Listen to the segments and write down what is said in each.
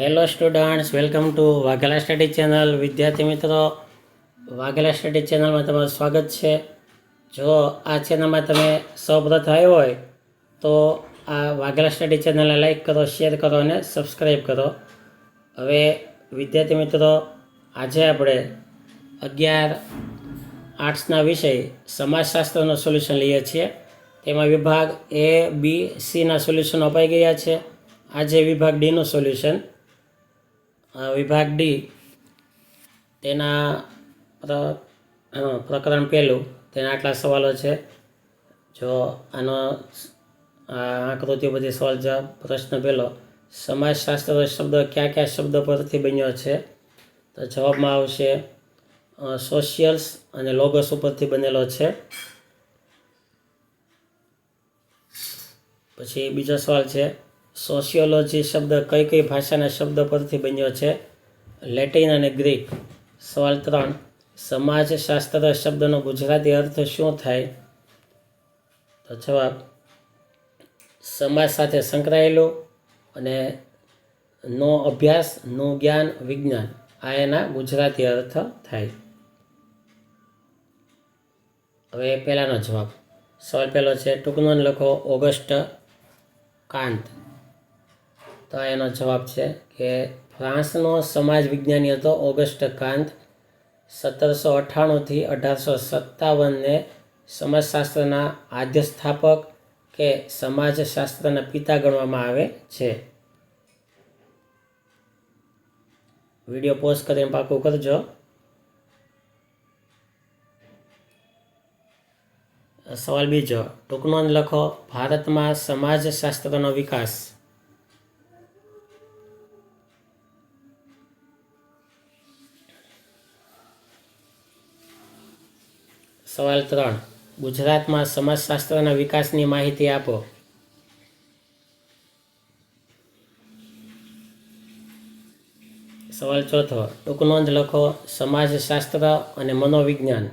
Hello students, welcome to Vaghela study channel. વિદ્યાર્થી મિત્રો, Vaghela study ચેનલમાં તમારું સ્વાગત છે. જો આ ચેનલમાં તમે સૌપ્રથમ આવ્યો હોય તો આ વાઘેલા સ્ટડી ચેનલને લાઈક કરો, શેર કરો અને સબસ્ક્રાઈબ કરો. હવે વિદ્યાર્થી મિત્રો, આજે આપણે 11 આર્ટ્સના વિષય સમાજશાસ્ત્રનો સોલ્યુશન લઈએ છીએ. તેમાં વિભાગ A, B, Cના સોલ્યુશન અપાઈ ગયા છે. આજે વિભાગ ડીનું સોલ્યુશન. વિભાગ ડી તેના પ્રકરણ પહેલું, તેના આટલા સવાલો છે. જો આનો આકૃતિ બધી સવાલ જવાબ. પ્રશ્ન પહેલો, સમાજશાસ્ત્ર શબ્દ કયા કયા શબ્દ પરથી બન્યો છે? તો જવાબમાં આવશે સોશિયલ્સ અને લોગોસ ઉપરથી બનેલો છે. પછી બીજો સવાલ છે, સોશિયોલોજી શબ્દ કઈ કઈ ભાષાના શબ્દ પરથી બન્યો છે? લેટિન અને ગ્રીક. સવાલ 3, સમાજશાસ્ત્ર શબ્દનો ગુજરાતી અર્થ શું થાય? તો જવાબ સમાજ સાથે સંકળાયેલું અને નો અભ્યાસ, નું જ્ઞાન, વિજ્ઞાન, આ એના ગુજરાતી અર્થ થાય. હવે પહેલાનો જવાબ. સવાલ પહેલો છે, ટૂંકનો લખો ઓગસ્ટ કાંત. તો એનો જવાબ છે કે ફ્રાન્સનો સમાજ વિજ્ઞાની હતો ઓગસ્ટ કાંત. 1798 થી 1857 સમાજશાસ્ત્રના આદ્ય સ્થાપક કે સમાજશાસ્ત્રના પિતા ગણવામાં આવે છે. વિડીયો પોઝ કરીને પાકું કરજો. સવાલ બીજો, ટૂંકનો લખો ભારતમાં સમાજશાસ્ત્રનો વિકાસ. સવાલ 3, ગુજરાતમાં સમાજશાસ્ત્રના વિકાસની માહિતી આપો. સવાલ ચોથો, ટૂંકનો લખો સમાજશાસ્ત્ર અને મનોવિજ્ઞાન.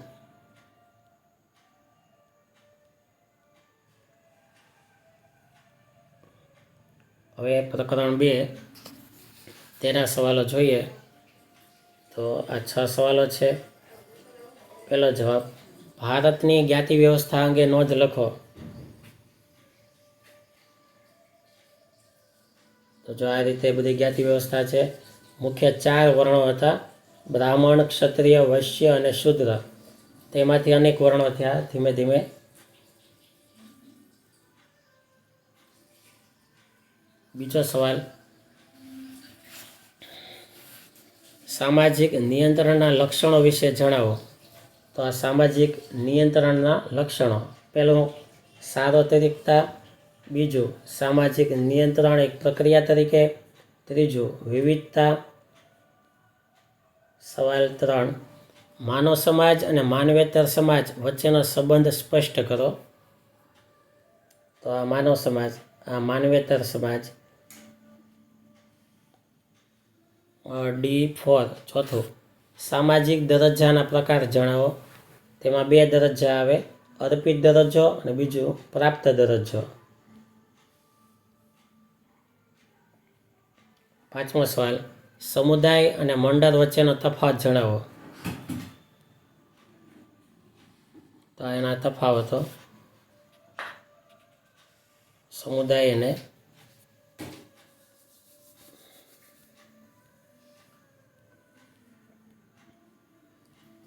હવે પ્રકરણ 2 તેના સવાલો જોઈએ. તો આ 6 સવાલો છે. પહેલો જવાબ, ભારતની જ્ઞાતિ વ્યવસ્થા અંગે નોંધ લખો. તો જો આ રીતે બધી જ્ઞાતિ વ્યવસ્થા છે. મુખ્ય 4 વર્ણો હતા, બ્રાહ્મણ, ક્ષત્રિય, વૈશ્ય અને શૂદ્ર. તેમાંથી અનેક વર્ણો થયા ધીમે ધીમે. બીજો સવાલ, સામાજિક નિયંત્રણના લક્ષણો વિશે જણાવો. તો આ સામાજિક નિયંત્રણના લક્ષણો, પહેલું સાર્વત્રિકતા, બીજું સામાજિક નિયંત્રણ એક પ્રક્રિયા તરીકે, ત્રીજું વિવિધતા. સવાલ 3, માનવ સમાજ અને માનવેતર સમાજ વચ્ચેનો સંબંધ સ્પષ્ટ કરો. તો આ માનવ સમાજ, આ માનવેતર સમાજ. D4, ચોથું, સામાજિક દરજ્જાના પ્રકાર જણાવો. તેમાં 2 દરજ્જા આવે, અર્પિત દરજ્જો અને બીજું પ્રાપ્ત દરજ્જો. પાંચમો સવાલ, સમુદાય અને મંડળ વચ્ચેનો તફાવત જણાવો. તો એના તફાવતો, સમુદાય અને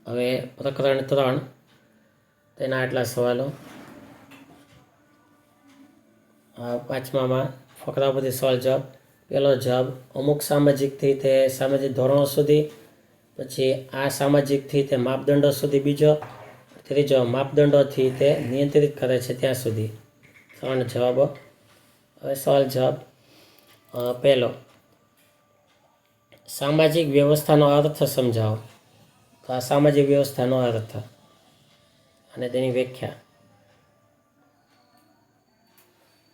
હવે પ્રકરણ 3 તેના આટલા સવાલો. પાંચમામાં ફકરા પરથી સવાલ જવાબ. પહેલો જવાબ, અમુક સામાજિકથી તે સામાજિક ધોરણો સુધી, પછી આ સામાજિકથી તે માપદંડો સુધી, બીજો, ત્રીજો માપદંડોથી તે નિયંત્રિત કરે છે ત્યાં સુધી. સવાલના જવાબો. હવે સવાલ જવાબ. પહેલો, સામાજિક વ્યવસ્થાનો અર્થ સમજાવો. તો આ સામાજિક વ્યવસ્થાનો અર્થ અને તેની વ્યાખ્યા.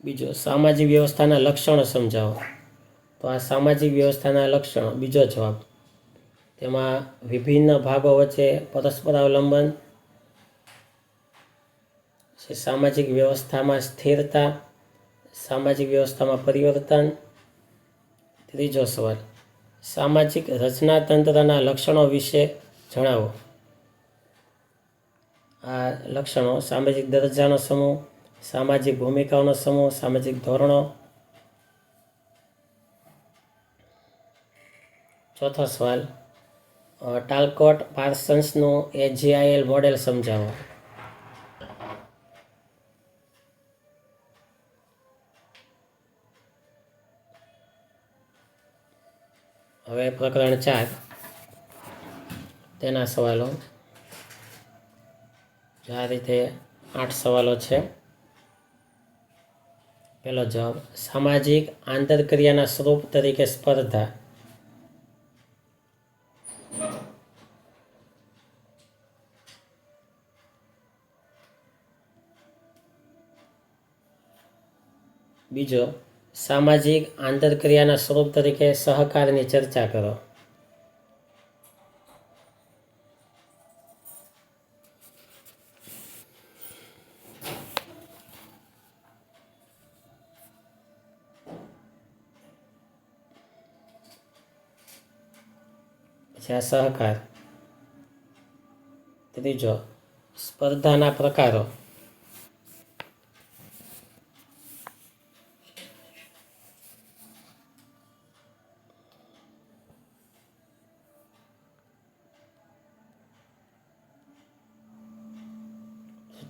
બીજો, સામાજિક વ્યવસ્થાના લક્ષણો સમજાવો. તો આ સામાજિક વ્યવસ્થાના લક્ષણો. બીજો જવાબ, તેમાં વિભિન્ન ભાગો વચ્ચે પરસ્પર અવલંબન, સામાજિક વ્યવસ્થામાં સ્થિરતા, સામાજિક વ્યવસ્થામાં પરિવર્તન. ત્રીજો સવાલ, સામાજિક રચનાતંત્રના લક્ષણો વિશે જણાવો. આ લક્ષણો: સામાજિક દરજ્જાનો સમૂહ, સામાજિક ભૂમિકાઓનો સમૂહ, સામાજિક ધોરણો. ચોથો સવાલ, ટાલકોટ પાર્સન્સનું AGIL મોડેલ સમજાવો. હવે પ્રકરણ 4 તેના સવાલો. આ રીતે 8 સવાલો છે. પહેલો જવાબ: સામાજિક આંતરક્રિયાના સ્વરૂપ તરીકે સ્પર્ધા. બીજો, સામાજિક આંતરક્રિયાના સ્વરૂપ તરીકે સહકારની ચર્ચા કરો. પછી આ સહકાર. ત્રીજો, સ્પર્ધાના પ્રકારો.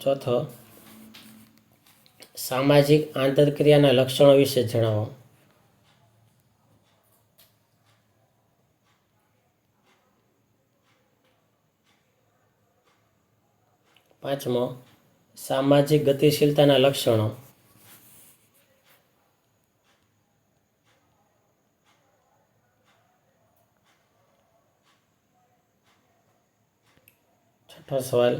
ચોથો, સામાજિક આંતરક્રિયાના લક્ષણો વિશે જણાવો. પાંચમો, સામાજિક ગતિશીલતાના લક્ષણો. છઠ્ઠો સવાલ,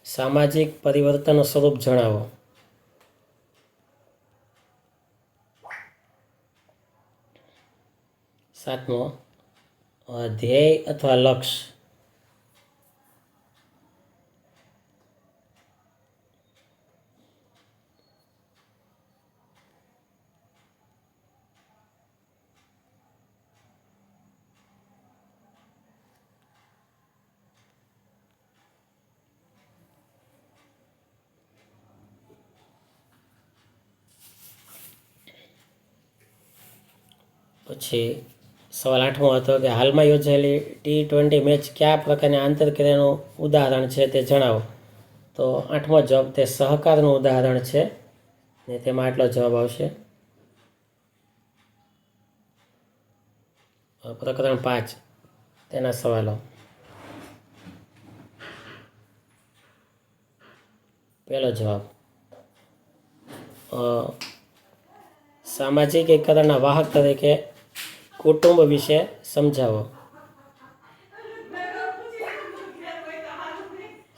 સામાજિક પરિવર્તનનું સ્વરૂપ જણાવો. સાતમો, ધ્યેય અથવા લક્ષ્ય. પછી સવાલ 8મો હતો કે હાલમાં યોજાયેલી T20 મેચ કયા પ્રકારની આંતરક્રિયાનું ઉદાહરણ છે તે જણાવો. તો 8મો જવાબ તે સહકારનું ઉદાહરણ છે ને તેમાં આટલો જવાબ આવશે. પ્રકરણ 5 તેના સવાલો. પહેલો જવાબ, સામાજિક એકતાના વાહક તરીકે કુટુંબ વિશે સમજાવો.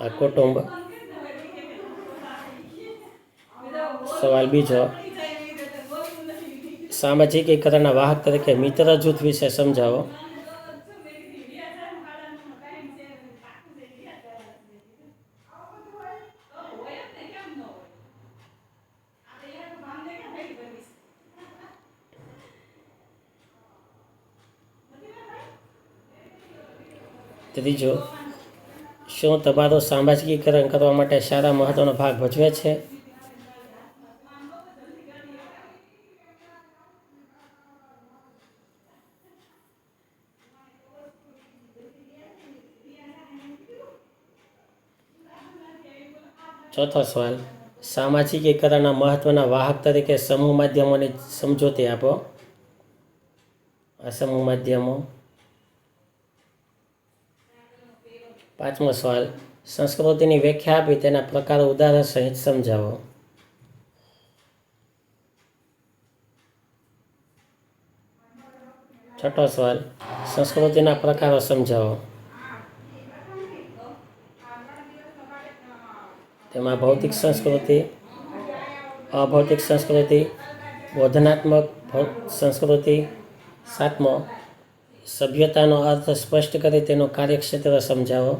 આ કુટુંબ. સવાલ બીજો, સામાજિક એકતાના વાહક તરીકે મિત્ર જૂથ વિશે સમજાવો. ત્રીજો, શું તમારું સામાજિકીકરણ કરવા માટે શાળા મહત્વનો ભાગ ભજવે છે. ચોથો સવાલ, સામાજિકીકરણના મહત્વના વાહક તરીકે સમૂહ માધ્યમોની સમજૂતી આપો. આ સમૂહ માધ્યમો. પાંચમો સવાલ, સંસ્કૃતિની વ્યાખ્યા આપી તેના પ્રકારો ઉદાહરણ સહિત સમજાવો. છઠ્ઠો સવાલ, સંસ્કૃતિના પ્રકારો સમજાવો. તેમાં ભૌતિક સંસ્કૃતિ, અભૌતિક સંસ્કૃતિ, બોધનાત્મક સંસ્કૃતિ. સાતમો, સભ્યતાનો અર્થ સ્પષ્ટ કરી તેનું કાર્યક્ષેત્ર સમજાવો.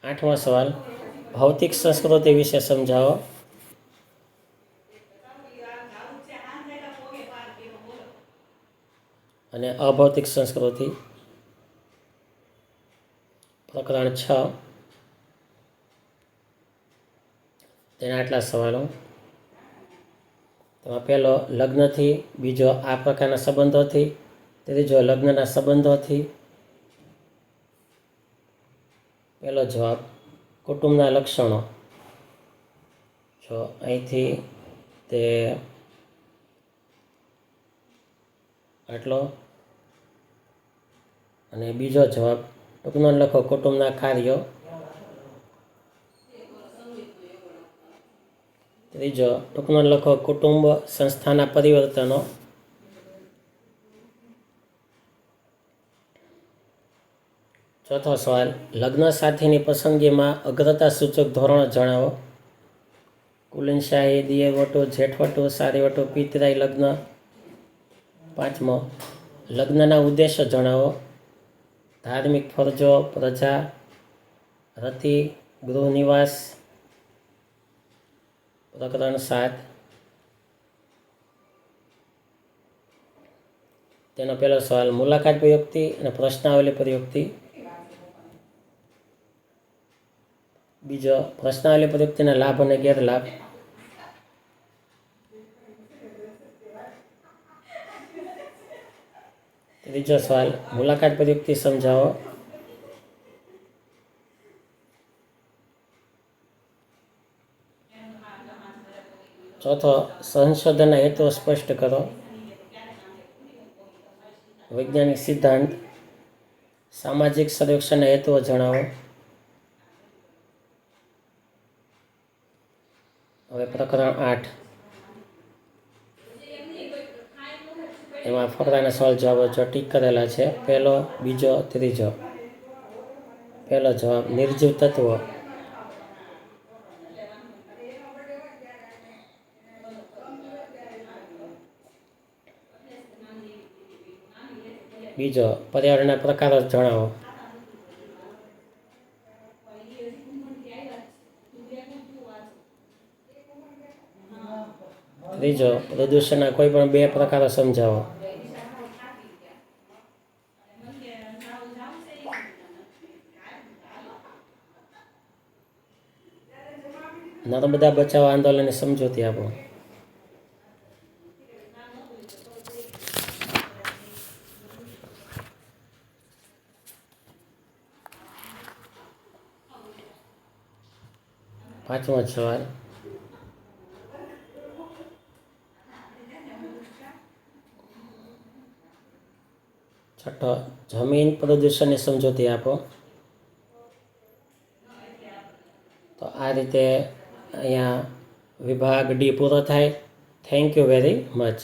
આઠમો સવાલ, ભૌતિક સંસ્કૃતિ વિશે સમજાવો. અને અભૌતિક સંસ્કૃતિ. પ્રકરણ 6 તેના આટલા સવાલો. તેમાં પહેલો લગ્નથી, બીજો આ પ્રકારના સંબંધોથી, ત્રીજો લગ્નના સંબંધોથી. પહેલો જવાબ કુટુંબના લક્ષણો. જો અહીંથી તે આટલો, અને બીજો જવાબ ટૂંકમાં લખો કુટુંબના કાર્યો. ત્રીજો ટૂંકમાં લખો કુટુંબ સંસ્થાના પરિવર્તનો. ચોથો સવાલ લગ્ન સાથીની પસંદગીમાં અગ્રતા સૂચક ધોરણો જણાવો. કુલીનશાહી, દિયરવટુ, જેઠવટુ, સારીવટુ, પિતરાઈ લગ્ન. પાંચમો લગ્નના ઉદ્દેશો જણાવો. ધાર્મિક ફરજો, પ્રજા, રતિ, ગૃહ નિવાસ. પ્રકરણ 7 તેનો પહેલો સવાલ મુલાકાત પ્રયુક્તિ અને પ્રશ્નાવલી પ્રયુક્તિ. બીજો પ્રશ્નાવલી પ્રયુક્તિના લાભ અને ગેરલાભ. ત્રીજો સવાલ મુલાકાત પ્રયુક્તિ સમજાવો. ચોથો સંશોધનના હેતુઓ સ્પષ્ટ કરો. વૈજ્ઞાનિક સિદ્ધાંત. સામાજિક સર્વેક્ષણના હેતુઓ જણાવો. હવે પ્રકરણ 8 એમાં ફકરાના સવાલ જવાબો જો ટીક કરેલા છે. પહેલો, બીજો, ત્રીજો. પહેલો જવાબ નિર્જીવ તત્વો. બીજો પર્યાવરણના પ્રકારો જણાવો. ત્રીજો પ્રદૂષણના કોઈ પણ 2 પ્રકારો સમજાવો. નર્મદા બચાવ આંદોલનની સમજૂતી આપો. પાંચમો સવાલ છઠ્ઠો જમીન પ્રદૂષણની સમજૂતી આપો. તો આ રીતે અહીંયા વિભાગ ડી પૂરો થાય. Thank you very much.